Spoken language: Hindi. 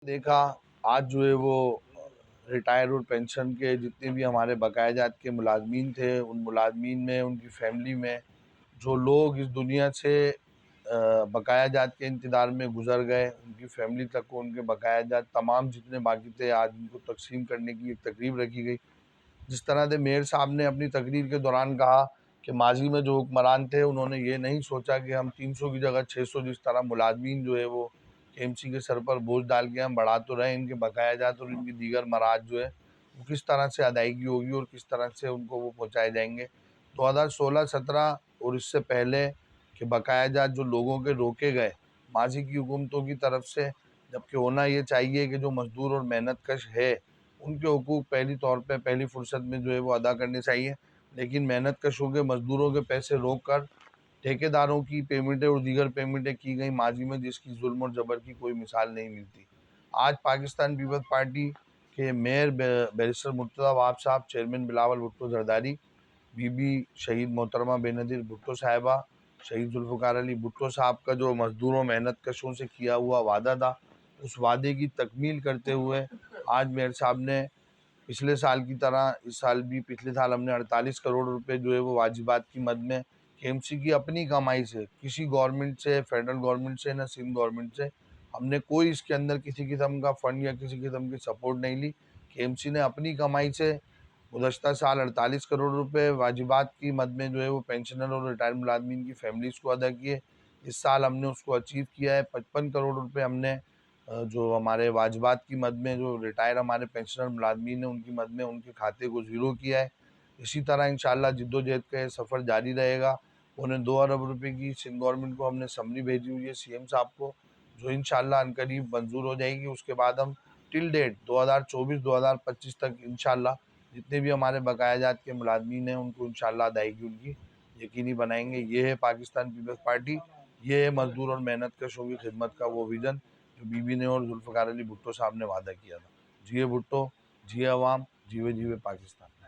देखा, आज जो है वो रिटायर और पेंशन के जितने भी हमारे बकाया जात के मुलाजमीन थे, उन मुलाजमीन में, उनकी फैमिली में जो लोग इस दुनिया से बकाया जात के इंतज़ार में गुजर गए, उनकी फैमिली तक को उनके बकाया जात तमाम जितने बाकी थे, आज उनको तकसीम करने की एक तकरीब रखी गई। जिस तरह से मेयर साहब ने अपनी तकरीर के दौरान कहा कि माजी में जो हुक्मरान थे, उन्होंने ये नहीं सोचा कि हम 300 की जगह 600 जिस तरह मुलाजमीन जो है वो केएमसी के सर पर बोझ डाल के हम बढ़ा तो रहे, इनके बकाया जात और इनकी दीगर मराज जो है वो किस तरह से अदायगी होगी और किस तरह से उनको वो पहुँचाए जाएंगे। 2016-17 और इससे पहले के बकाया जात जो लोगों के रोके गए माजी की हुकूमतों की तरफ से, जबकि होना ये चाहिए कि जो मजदूर और मेहनत कश है उनके हुकूक पहली तौर पे पहली फुर्सत में जो है वो अदा करने चाहिए। लेकिन मेहनत कशों के मजदूरों के पैसे रोक कर ठेकेदारों की पेमेंटें और दीगर पेमेंटें की गई माजी में, जिसकी जुल्म और जबर की कोई मिसाल नहीं मिलती। आज पाकिस्तान पीपल्स पार्टी के मेयर बैरिस्टर मुर्तज़ा वाब साहब, चेयरमैन बिलावल भुट्टो जरदारी, बीबी शहीद मोहतरमा बेनज़ीर भुट्टो साहिबा, शहीद जुल्फ़िकार अली भुट्टो साहब का जो मजदूरों मेहनत कशों से किया हुआ वादा था, उस वादे की तकमील करते हुए आज मेयर साहब ने पिछले साल की तरह इस साल भी, पिछले साल हमने 48 करोड़ रुपए जो है वो वाजिबात की मद में केएमसी की अपनी कमाई से, किसी गवर्नमेंट से, फेडरल गवर्नमेंट से, ना सिंध गवर्नमेंट से हमने कोई इसके अंदर किसी किस्म का फंड या किसी किस्म की सपोर्ट नहीं ली। केएमसी ने अपनी कमाई से गुज़श्ता साल 48 करोड़ रुपए वाजिबात की मद में जो है वो पेंशनर और रिटायर्ड मुलाजमीन की फैमिलीज़ को अदा किए। इस साल हमने उसको अचीव किया है। 55 करोड़ रुपए हमने जो हमारे वाजिबात की मद में जो रिटायर हमारे पेंशनर मुलाजमीन हैं उनकी मद में उनके खाते को ज़ीरो किया है। इसी तरह इंशाअल्लाह जिद्दोजहद का ये सफ़र जारी रहेगा। 2.25 अरब रुपए की सिंध गवर्नमेंट को हमने समरी भेजी हुई है सीएम साहब को, जो इंशाअल्लाह अनकरीब मंजूर हो जाएगी। उसके बाद हम टिल डेट 2024-2025 तक इंशाअल्लाह जितने भी हमारे बकाया जात के मुलाजमीन हैं उनको इंशाअल्लाह अदायगी उनकी यकीनी बनाएंगे। ये है पाकिस्तान पीपल्स पार्टी, ये है मजदूर और मेहनत कशों की खिदमत का वो विज़न जो बीबी ने और जुल्फ़िकार अली भुट्टो साहब ने वादा किया था। जिए भुट्टो, जिए अवाम, जीवे जीवे पाकिस्तान।